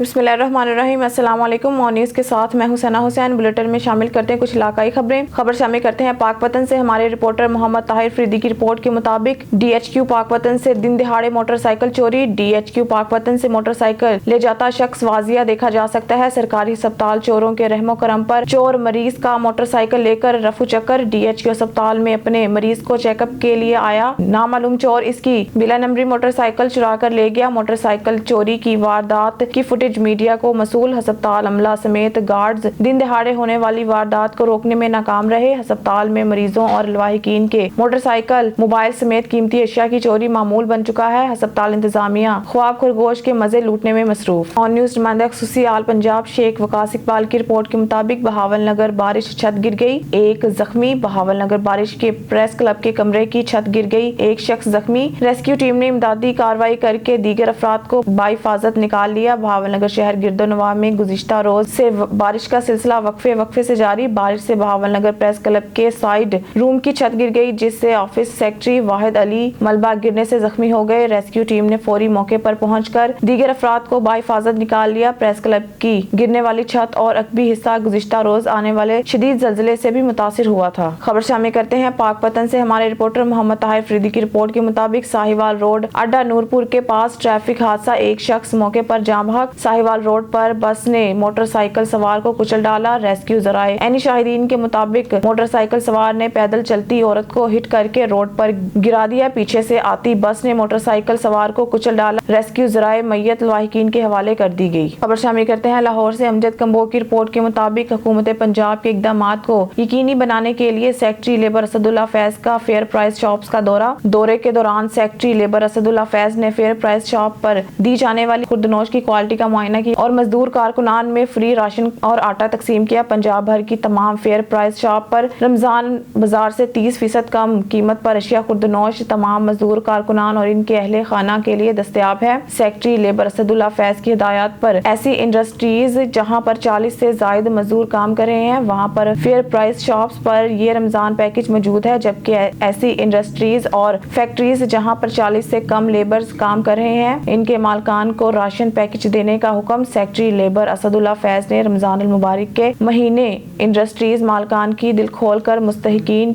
بسم اللہ الرحمن الرحیم، السلام علیکم۔ مون نیوز کے ساتھ میں حسینہ حسین۔ بلیٹن میں شامل کرتے ہیں کچھ علاقائی خبریں۔ خبر شامل کرتے ہیں پاک پتن سے ہمارے رپورٹر محمد طاہر فریدی کی رپورٹ کے مطابق ڈی ایچ کیو پاک پتن سے دن دہاڑے موٹر سائیکل چوری۔ ڈی ایچ کیو پاک پتن سے موٹر سائیکل لے جاتا شخص واضح دیکھا جا سکتا ہے۔ سرکاری ہسپتال چوروں کے رحم و کرم پر چور مریض کا موٹر سائیکل لے کر رفو چکر۔ ڈی ایچ کیو ہسپتال میں اپنے مریض کو چیک اپ کے لیے آیا نامعلوم چور اس کی بلا نمبری موٹر سائیکل چرا کر لے گیا۔ موٹر سائیکل چوری کی واردات کی فوٹیج میڈیا کو موصول۔ ہسپتال عملہ سمیت گارڈز دن دہاڑے ہونے والی واردات کو روکنے میں ناکام رہے۔ ہسپتال میں مریضوں اور لواحقین کے موٹر سائیکل، موبائل سمیت قیمتی اشیاء کی چوری معمول بن چکا ہے۔ ہسپتال انتظامیہ خواب خرگوش کے مزے لوٹنے میں مصروف۔ آن نیوز نمائندہ خصوصی آل پنجاب شیخ وقاص اقبال کی رپورٹ کے مطابق بہاول نگر بارش چھت گر گئی، ایک زخمی۔ بہاول نگر بارش کے پریس کلب کے کمرے کی چھت گر گئی، ایک شخص زخمی۔ ریسکیو ٹیم نے امدادی کارروائی کر کے دیگر افراد کو بحفاظت نکال لیا۔ بہاول نگر شہر گرد و نواح میں گزشتہ روز سے بارش کا سلسلہ وقفے سے جاری۔ بارش سے بہاول نگر پریس کلب کے سائیڈ روم کی چھت گر گئی، جس سے آفس سیکرٹری واحد علی ملبہ گرنے سے زخمی ہو گئے۔ ریسکیو ٹیم نے فوری موقع پر پہنچ کر دیگر افراد کو بحفاظت نکال لیا۔ پریس کلب کی گرنے والی چھت اور عقبی حصہ گزشتہ روز آنے والے شدید زلزلے سے بھی متاثر ہوا تھا۔ خبر شامل کرتے ہیں پاک پتن سے ہمارے رپورٹر محمد طاہر فریدی کی رپورٹ کے مطابق ساہیوال روڈ اڈا نورپور کے پاس ٹریفک حادثہ، ایک شخص موقع پر جاں بحق۔ ساہیوال روڈ پر بس نے موٹر سائیکل سوار کو کچل ڈالا۔ ریسکیو ذرائع عینی شاہدین کے مطابق موٹر سائیکل سوار نے پیدل چلتی عورت کو ہٹ کر کے روڈ پر گرا دیا، پیچھے سے آتی بس نے موٹر سائیکل سوار کو کچل ڈالا۔ ریسکیو ذرائع میت لواحقین کے حوالے کر دی گئی۔ خبر شامل کرتے ہیں لاہور سے امجد کمبو کی رپورٹ کے مطابق حکومت پنجاب کے اقدامات کو یقینی بنانے کے لیے سیکرٹری لیبر اسد اللہ فیض کا فیئر پرائس شاپس کا دورے کے دوران سیکرٹری لیبر اسد اللہ فیض نے فیئر پرائس شاپ پر دی جانے والی خوردنوش کی کوالٹی کا معائنہ کیا اور مزدور کارکنان میں فری راشن اور آٹا تقسیم کیا۔ پنجاب بھر کی تمام فیئر پرائس شاپ پر رمضان بازار سے 30% کم قیمت پر اشیاء خوردنوش تمام مزدور کارکنان اور ان کے اہل خانہ کے لیے دستیاب ہے۔ سیکرٹری لیبر اسد اللہ فیض کی ہدایات پر ایسی انڈسٹریز جہاں پر 40 سے زائد مزدور کام کر رہے ہیں وہاں پر فیئر پرائس شاپس پر یہ رمضان پیکج موجود ہے، جبکہ ایسی انڈسٹریز اور فیکٹریز جہاں پر 40 سے کم لیبرز کام کر رہے ہیں ان کے مالکان کو راشن پیکج دینے کا حکم سیکرٹری لیبر اسد اللہ فیض نے رمضان المبارک کے مہینے انڈسٹریز مالکان کی دل کھول کر مستحقین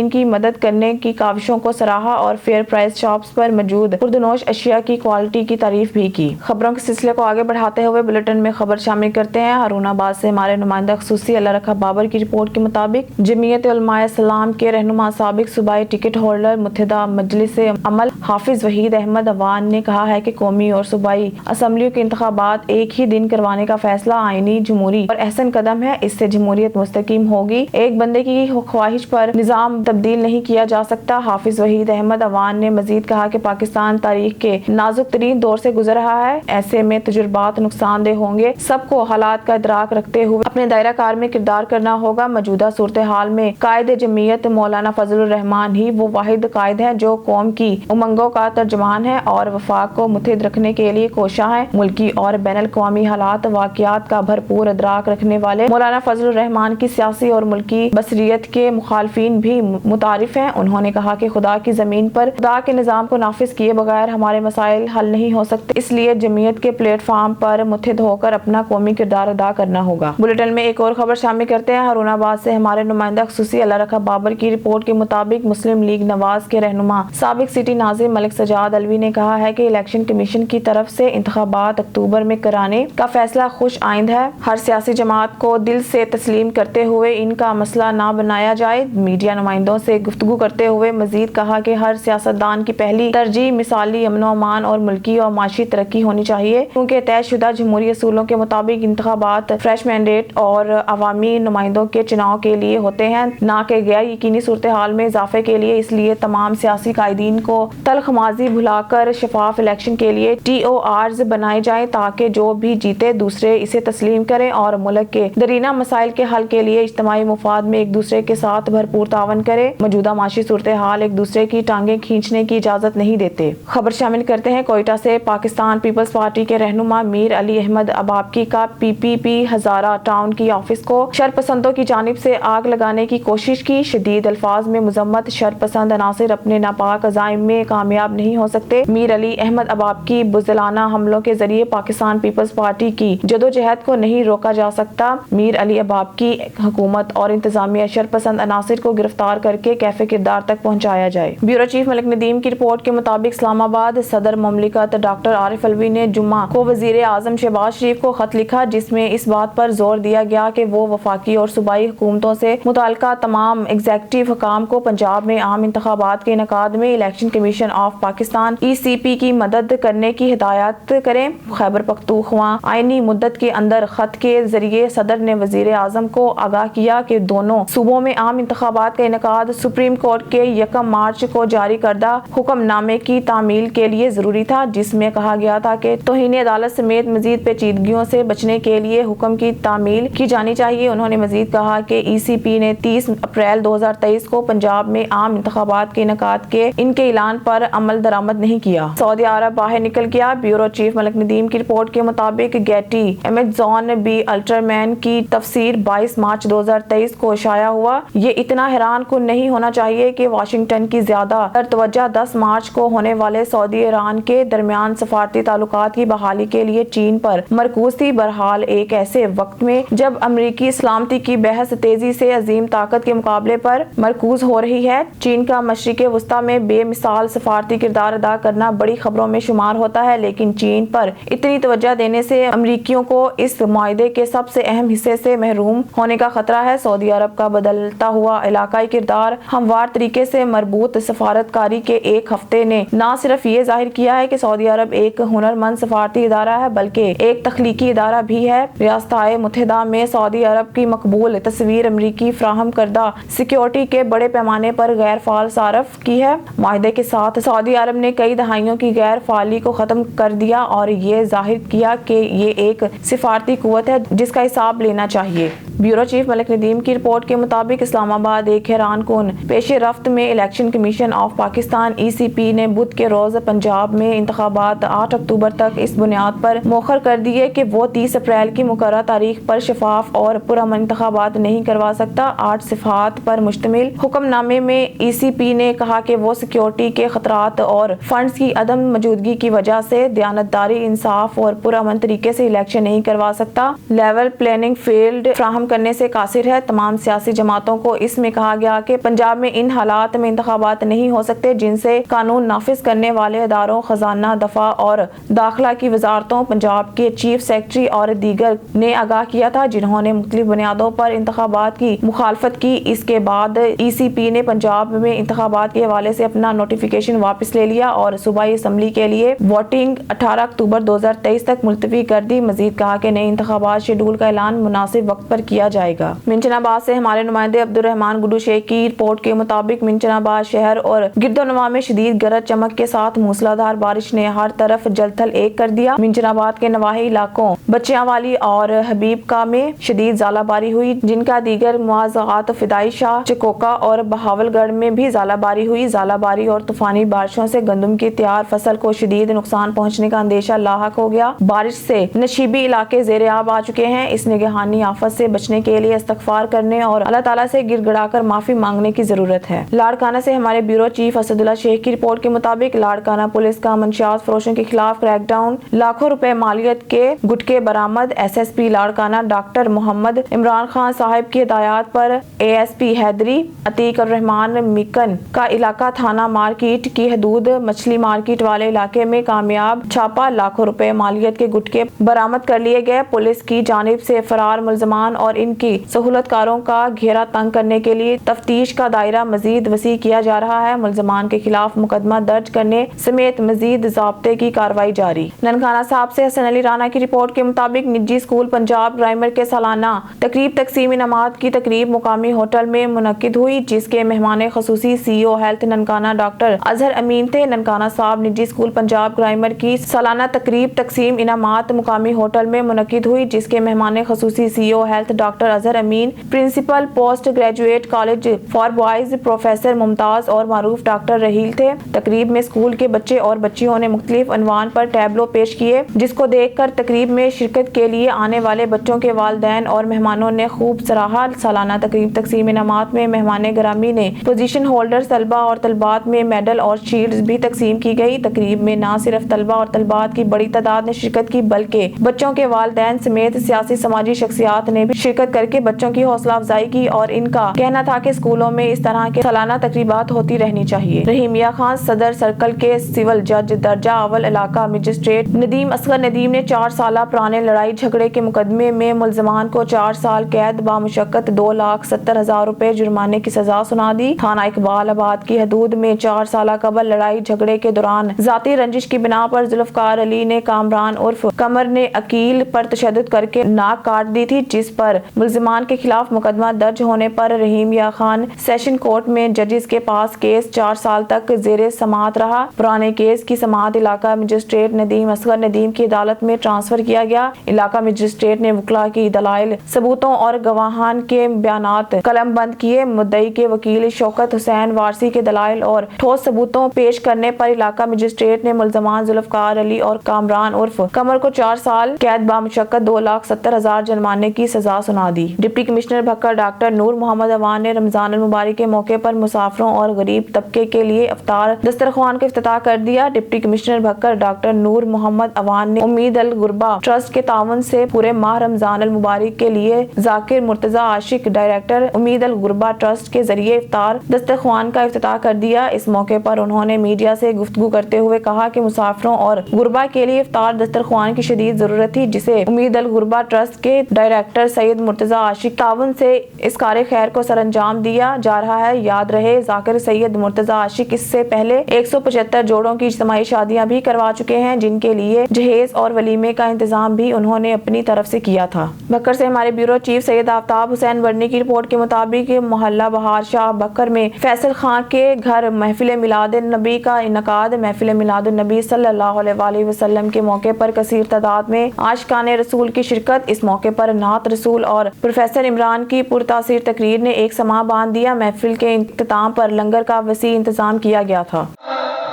کی مدد کرنے کی کاوشوں کو سراہا اور فیئر پرائس شاپس پر موجود خوردنوش اشیاء کی کوالٹی کی تعریف بھی کی۔ خبروں کے سلسلے کو آگے بڑھاتے ہوئے بلیٹن میں خبر شامل کرتے ہیں ہارون آباد سے ہمارے نمائندہ خصوصی اللہ رکھا بابر کی رپورٹ کے مطابق جمعیت علماء اسلام کے رہنما سابق صوبائی ٹکٹ ہولڈر متحدہ مجلس عمل حافظ وحید احمد عوان نے کہا ہے کہ قومی اور صوبائی اسمبلیوں کے انتخابات ایک ہی دن کروانے کا فیصلہ آئینی، جمہوری اور احسن قدم ہے، اس سے جمہوریت مستحکم ہوگی۔ ایک بندے کی خواہش پر نظام تبدیل نہیں کیا جا سکتا۔ حافظ وحید احمد عوان نے مزید کہا کہ پاکستان تاریخ کے نازک ترین دور سے گزر رہا ہے، ایسے میں تجربات نقصان دہ ہوں گے، سب کو حالات کا ادراک رکھتے ہوئے اپنے دائرہ کار میں کردار کرنا ہوگا۔ موجودہ صورتحال میں قائد جمعیت مولانا فضل الرحمان ہی وہ واحد قائد ہے جو قوم کی امنگوں کا ترجمان ہے اور وفاق کو متحد رکھنے کے لیے کوشاں ہے۔ ملکی اور بین الاقوامی حالات واقعات کا بھرپور ادراک رکھنے والے مولانا فضل الرحمان کی سیاسی اور ملکی بصیرت کے مخالفین بھی متعارف ہیں۔ انہوں نے کہا کہ خدا کی زمین پر خدا کے نظام کو نافذ کیے بغیر ہمارے مسائل حل نہیں ہو سکتے، اس لیے جمعیت کے پلیٹ فارم پر متحد ہو کر اپنا قومی کردار ادا کرنا ہوگا۔ بلیٹن میں ایک اور خبر شامل کرتے ہیں ہارون آباد سے ہمارے نمائندہ خصوصی اللہ رکھا بابر کی رپورٹ کے مطابق مسلم لیگ نواز کے رہنما سابق سٹی ناظم ملک سجاد الوی نے کہا ہے کہ الیکشن کمیشن کی طرف سے انتخابات اکتوبر میں کرانے کا فیصلہ خوش آئند ہے۔ ہر سیاسی جماعت کو دل سے تسلیم کرتے ہوئے ان کا مسئلہ نہ بنایا جائے۔ میڈیا نمائندوں سے گفتگو کرتے ہوئے مزید کہا کہ ہر سیاستدان کی پہلی ترجیح مثالی امن و امان اور ملکی اور معاشی ترقی ہونی چاہیے، کیونکہ طے شدہ جمہوری اصولوں کے مطابق انتخابات فریش مینڈیٹ اور عوامی نمائندوں کے چناؤ کے لیے ہوتے ہیں، نہ کہ غیر یقینی صورتحال میں اضافے کے لیے۔ اس لیے تمام سیاسی قائدین کو تلخ ماضی بھلا کر شفاف الیکشن کے لیے TORs بنائے جائیں تاکہ جو بھی جیتے دوسرے اسے تسلیم کریں اور ملک کے درینہ مسائل کے حل کے لیے اجتماعی مفاد میں ایک دوسرے کے ساتھ بھرپور تعاون کرے۔ موجودہ معاشی صورتحال ایک دوسرے کی ٹانگیں کھینچنے کی اجازت نہیں دیتے۔ خبر شامل کرتے ہیں کوئٹہ سے پاکستان پیپلز پارٹی کے رہنما میر علی احمد ابابکی کا PPP ہزارہ ٹاؤن ٹاؤن کی آفس کو شرپسندوں کی جانب سے آگ لگانے کی کوشش کی۔ شدید الفاظ میں مذمت۔ شرپسند عناصر اپنے ناپاک عزائم میں کامیاب نہیں ہو سکتے۔ میر علی احمد ابابکی بزدلانہ حملوں کے ذریعے پاکستان پیپلز پارٹی کی جدوجہد کو نہیں روکا جا سکتا۔ میر علی ابابکی حکومت اور انتظامیہ شرپسند عناصر کو گرفتار کر کے کیفے کردار تک پہنچایا جائے۔ بیورو چیف ملک ندیم کی رپورٹ کے مطابق اسلام آباد صدر مملکت ڈاکٹر عارف علوی نے جمعہ کو وزیر اعظم شہباز شریف کو خط لکھا، جس میں اس بات پر زور دیا گیا کہ وہ وفاقی اور صوبائی حکومتوں سے متعلقہ تمام ایگزیکٹو حکام کو پنجاب میں عام انتخابات کے انعقاد میں election commission of Pakistan (ECP) کی مدد کرنے کی ہدایت کریں۔ خیبر پختونخوا آئینی مدت کے اندر خط کے ذریعے صدر نے وزیر اعظم کو آگاہ کیا کہ دونوں صوبوں میں عام انتخابات کا انعقاد سپریم کورٹ کے 1 مارچ کو جاری کردہ حکم نامے کی تعمیل کے لیے ضروری تھا، جس میں کہا گیا تھا کہ توہین عدالت سمیت مزید پیچیدگیوں سے بچنے کے لیے حکم کی تعمیل کی جانی چاہیے۔ انہوں نے مزید کہا کہ ECP نے 30 اپریل 2023 کو پنجاب میں عام انتخابات کے انعقاد کے ان کے اعلان پر عمل درآمد نہیں کیا۔ سعودی عرب باہر نکل گیا۔ بیورو چیف ملک ندیم کی رپورٹ کے مطابق گیٹی امیزون بی الٹرمین کی تفسیر 22 مارچ 2023 کو شائع ہوا۔ یہ اتنا حیران کن نہیں ہونا چاہیے کہ واشنگٹن کی زیادہ تر توجہ 10 مارچ کو ہونے والے سعودی ایران کے درمیان سفارتی تعلقات کی بحالی کے لیے چین پر مرکوز تھی۔ بہرحال ایک ایسے وقت میں جب امریکی سلامتی کی بحث تیزی سے عظیم طاقت کے مقابلے پر مرکوز ہو رہی ہے، چین کا مشرق وسطیٰ میں بے مثال سفارتی کردار ادا کرنا بڑی خبروں میں شمار ہوتا ہے، لیکن چین پر اتنی توجہ دینے سے امریکیوں کو اس معاہدے کے سب سے اہم حصے سے محروم ہونے کا خطرہ ہے۔ سعودی عرب کا بدلتا ہوا علاقائی کردار ہموار طریقے سے مربوط سفارتکاری کے ایک ہفتے نے نہ صرف یہ ظاہر کیا ہے کہ سعودی عرب ایک ہنرمند سفارتی ادارہ ہے، بلکہ ایک تخلیقی ادارہ بھی ہے۔ ریاستہائے متحدہ میں سعودی عرب کی مقبول تصویر امریکی فراہم کردہ سیکیورٹی کے بڑے پیمانے پر غیر فعال صارف کی ہے۔ معاہدے کے ساتھ سعودی عرب نے کئی دہائیوں کی غیر فعالی کو ختم کر دیا اور یہ ظاہر کیا کہ یہ ایک سفارتی قوت ہے جس کا حساب لینا چاہیے۔ بیورو چیف ملک ندیم کی رپورٹ کے مطابق اسلام آباد ایک حیران کن پیش رفت میں election commission of Pakistan (ECP) نے بدھ کے روز پنجاب میں انتخابات 8 اکتوبر تک اس بنیاد پر مؤخر کر دیے کہ وہ 30 اپریل کی مقررہ تاریخ پر شفاف اور پرامن انتخابات نہیں کروا سکتا۔ 8 صفحات پر مشتمل حکم نامے میں ECP نے کہا کہ وہ سیکیورٹی کے خطرات اور فنڈز کی عدم موجودگی کی وجہ سے دیانتداری، انصاف اور پرامن طریقے سے الیکشن نہیں کروا سکتا، لیول پلیننگ فیلڈ فراہم کرنے سے قاصر ہے۔ تمام سیاسی جماعتوں کو اس میں کہا گیا کہ پنجاب میں ان حالات میں انتخابات نہیں ہو سکتے جن سے قانون نافذ کرنے والے اداروں، خزانہ، دفاع اور داخلہ کی وزارتوں، پنجاب کے چیف سیکرٹری اور دیگر نے آگاہ کیا تھا، جنہوں نے مختلف بنیادوں پر انتخابات کی مخالفت کی۔ اس کے بعد ECP نے پنجاب میں انتخابات کے حوالے سے اپنا نوٹیفیکیشن واپس لے لیا اور صوبائی اسمبلی کے لیے ووٹنگ 18 اکتوبر 2023 تک ملتوی کر دی۔ مزید کہا کہ نئے انتخابات شیڈول کا اعلان مناسب وقت پر کیا جائے گا۔ منچن آباد سے ہمارے نمائندے عبدالرحمان گڈو شیخ کی رپورٹ کے مطابق منچن آباد شہر اور گرد و نواح میں شدید گرج چمک کے ساتھ موسلا دھار بارش نے ہر طرف جل تھل ایک کر دیا۔ منچن آباد کے نواحی علاقوں بچیاں والی اور حبیب کا میں شدید ژالہ باری ہوئی، جن کا دیگر مواضعات فدائی شاہ، چکوکا اور بہاول گڑھ میں بھی ژالہ باری ہوئی۔ ژالہ باری اور طوفانی بارشوں سے گندم کی تیار فصل کو شدید نقصان پہنچنے کا اندیشہ لاحق ہو گیا۔ بارش سے نشیبی علاقے زیر آب آ چکے ہیں۔ اس نگہانی آفت سے بچنے کے لیے استغفار کرنے اور اللہ تعالیٰ سے گر گڑا کر معافی مانگنے کی ضرورت ہے۔ لاڑکانہ سے ہمارے بیورو چیف اسد اللہ شیخ کی رپورٹ کے مطابق لاڑکانہ پولیس کا منشیات فروشوں کے خلاف کریک ڈاؤن، لاکھوں روپے مالیت کے گٹکے برآمد۔ SSP لاڑکانہ ڈاکٹر محمد عمران خان صاحب کی ہدایات پر ASP حیدری عتیق الرحمان میکن کا علاقہ تھانہ مارکیٹ کی حدود مچھلی مارکیٹ والے علاقے میں کامیاب چھاپا، لاکھوں روپے مالیت کے گٹکے برآمد کر لیے گئے۔ پولیس کی جانب سے فرار ملزمان اور ان کی سہولت کاروں کا گھیرا تنگ کرنے کے لیے تفتیش کا دائرہ مزید وسیع کیا جا رہا ہے۔ ملزمان کے خلاف مقدمہ درج کرنے سمیت مزید ضابطے کی کارروائی جاری۔ ننکانہ صاحب سے حسن علی رانا کی رپورٹ کے مطابق نجی اسکول پنجاب گرامر کے سالانہ تقریب تقسیم انعامات کی تقریب مقامی ہوٹل میں منعقد ہوئی، جس کے مہمان خصوصی CEO health Nankana doctor Azhar Amin تھے۔ ننکانہ صاحب نجی اسکول پنجاب گرامر کی سالانہ تقریب تقسیم انعامات مقامی ہوٹل میں منعقد ہوئی، جس کے مہمان خصوصی CEO health doctor Azhar Amin, principal post graduate college for boys professor Mumtaz اور معروف ڈاکٹر رحیل تھے۔ تقریب میں اسکول کے بچے اور بچیوں نے مختلف عنوان پر ٹیبلو پیش کیے، جس کو دیکھ کر تقریب میں شرکت کے لیے آنے والے بچوں کے والدین اور مہمانوں نے خوب سراہا۔ سالانہ تقریب تقسیم انعامات میں مہمان گرامی نے پوزیشن ہولڈر طلبہ اور طالبات میں میڈل اور شیلڈز بھی تقسیم کی گئی۔ تقریب میں نہ صرف طلبہ اور طالبات کی بڑی تعداد نے شرکت کی بلکہ بچوں کے والدین سمیت سیاسی سماجی شخصیات نے بھی شرکت کر کے بچوں کی حوصلہ افزائی کی اور ان کا کہنا تھا کہ اسکولوں میں اس طرح کے سالانہ تقریبات ہوتی رہنی چاہیے۔ رحیم یا خان صدر سرکل کے سول جج درجہ اول علاقہ مجسٹریٹ ندیم اصغر ندیم نے 4 سالہ پرانے لڑائی جھگڑے کے مقدمے میں ملزمان کو 4 سال قید بامشقت 2,70,000 روپے جرمانے کی سزا سنا دی۔ تھانہ اقبال آباد کی حدود میں 4 سالہ قبل لڑائی جھگڑے کے دوران ذاتی رنجش کی بنا پر ذوالفقار علی نے کامران عرف قمر نے عقیل پر تشدد کر کے ناک کاٹ دی تھی، جس پر ملزمان کے خلاف مقدمہ درج ہونے پر رحیم یا خان سیشن کورٹ میں ججز کے پاس کیس 4 سال تک زیر سماعت رہا۔ پرانے کیس کی سماعت علاقہ مجسٹریٹ ندیم اصغر ندیم کی عدالت میں ٹرانسفر کیا گیا۔ علاقہ مجسٹریٹ نے وکلاء کی دلائل، ثبوتوں اور گواہان کے بیانات قلم بند کیے۔ مدعی کے وکیل شوکت حسین وارثی کے دلائل اور ٹھوس ثبوتوں پیش کرنے پر علاقہ مجسٹریٹ نے ملزمان ذوالفقار علی اور کامران عرف قمر کو 4 سال قید بامشقت 2,70,000 جرمانے کی سزا سنا دی۔ ڈپٹی کمشنر بھکر ڈاکٹر نور محمد اوان نے رمضان المبارک کے موقع پر مسافروں اور غریب طبقے کے لیے افطار دسترخوان کا افتتاح کر دیا۔ ڈپٹی کمشنر بھکر ڈاکٹر نور محمد اوان نے امید الغربا ٹرسٹ کے تعاون سے پورے ماہ رمضان المبارک کے لیے ذاکر مرتضی عاشق ڈائریکٹر امید الغربا ٹرسٹ کے ذریعے افطار دسترخوان کا افتتاح کر دیا۔ اس موقع پر انہوں نے میڈیا سے گفتگو کرتے ہوئے کہا کہ مسافروں اور غربا کے لیے افطار دسترخوان کی شدید ضرورت تھی، جسے امید الغربا ٹرسٹ کے ڈائریکٹر سید مرتضی عاشق تعاون سے اس کار خیر کو سر انجام دیا جا رہا ہے۔ یاد رہے ذاکر سید مرتضی عاشق اس سے پہلے 175 جوڑوں کی اجتماعی شادیاں بھی کروا چکے ہیں، جن کے لیے جہیز اور ولیمے کا انتظام بھی انہوں نے اپنی طرف سے کیا تھا۔ بھکر سے ہمارے بیورو چیف سید آفتاب حسین ورنی کی رپورٹ کے مطابق محلہ بہار شاہ بھکر میں فیصل خان کے گھر محفل میلاد النبی کا انعقاد۔ محفل میلاد النبی صلی اللہ علیہ وسلم کے موقع پر کثیر تعداد میں عاشقان رسول کی شرکت۔ اس موقع پر نعت رسول اور پروفیسر عمران کی پرتاثیر تقریر نے ایک سماع باندھ دیا۔ محفل کے اختتام پر لنگر کا وسیع انتظام کیا گیا تھا۔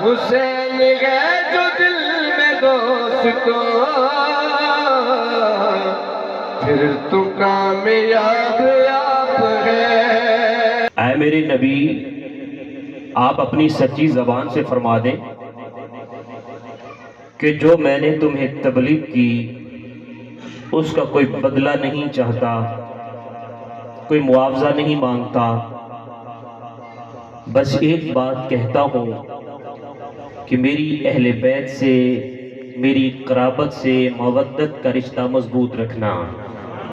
حسین ہے جو دل میں دوستو، پھر تو کامیاب آپ ہے۔ اے میرے نبی، آپ اپنی سچی زبان سے فرما دیں کہ جو میں نے تمہیں تبلیغ کی اس کا کوئی بدلہ نہیں چاہتا، کوئی معاوضہ نہیں مانگتا، بس ایک بات کہتا ہوں کہ میری اہل بیت سے، میری قرابت سے مودت کا رشتہ مضبوط رکھنا۔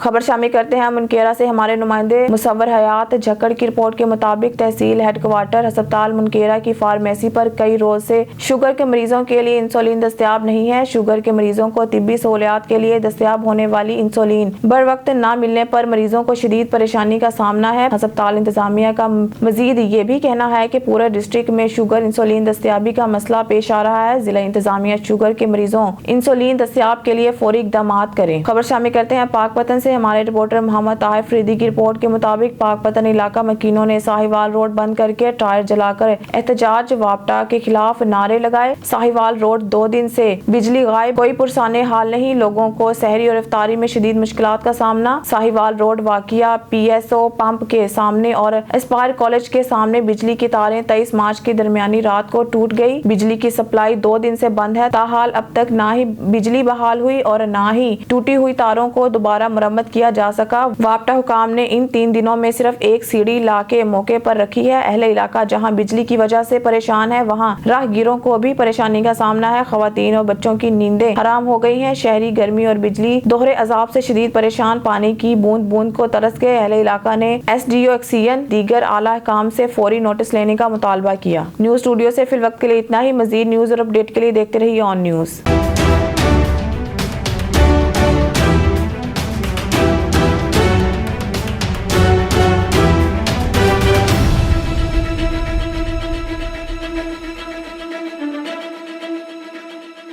خبر شامل کرتے ہیں منکیرا سے ہمارے نمائندے مصور حیات جھکڑ کی رپورٹ کے مطابق تحصیل ہیڈ کوارٹر ہسپتال منکیرا کی فارمیسی پر کئی روز سے شوگر کے مریضوں کے لیے انسولین دستیاب نہیں ہے۔ شوگر کے مریضوں کو طبی سہولیات کے لیے دستیاب ہونے والی انسولین بر وقت نہ ملنے پر مریضوں کو شدید پریشانی کا سامنا ہے۔ ہسپتال انتظامیہ کا مزید یہ بھی کہنا ہے کہ پورے ڈسٹرکٹ میں شوگر انسولین دستیابی کا مسئلہ پیش آ رہا ہے۔ ضلع انتظامیہ شوگر کے مریضوں انسولین دستیاب کے لیے فوری اقدامات کریں۔ خبر شامل کرتے ہیں پاک پتن سے ہمارے رپورٹر محمد طاہر فریدی کی رپورٹ کے مطابق پاک پتن علاقہ مکینوں نے ساہیوال روڈ بند کر کے ٹائر جلا کر احتجاج واپٹا کے خلاف نعرے لگائے۔ ساہیوال روڈ 2 دن سے بجلی غائب، کوئی پرسانے حال نہیں، لوگوں کو سحری اور افطاری میں شدید مشکلات کا سامنا۔ ساہیوال روڈ واقعہ PSO پمپ کے سامنے اور اسپائر کالج کے سامنے بجلی کی تاریں 23 مارچ کی درمیانی رات کو ٹوٹ گئی۔ بجلی کی سپلائی 2 دن سے بند ہے، تاحال اب تک نہ ہی بجلی بحال ہوئی اور نہ ہی ٹوٹی ہوئی تاروں کو دوبارہ مرمت کیا جا سکا۔ واپٹا حکام نے ان 3 دنوں میں صرف ایک سیڑھی لا کے موقع پر رکھی ہے۔ اہل علاقہ جہاں بجلی کی وجہ سے پریشان ہے، وہاں راہ گیروں کو بھی پریشانی کا سامنا ہے۔ خواتین اور بچوں کی نیندیں حرام ہو گئی ہیں۔ شہری گرمی اور بجلی دوہرے عذاب سے شدید پریشان، پانی کی بوند بوند کو ترس گئے۔ اہل علاقہ نے SDO ایکسیئن دیگر اعلیٰ حکام سے فوری نوٹس لینے کا مطالبہ کیا۔ نیوز اسٹوڈیو سے فی الوقت کے لیے اتنا ہی۔ مزید نیوز اور اپڈیٹ کے لیے دیکھتے رہیے آن نیوز۔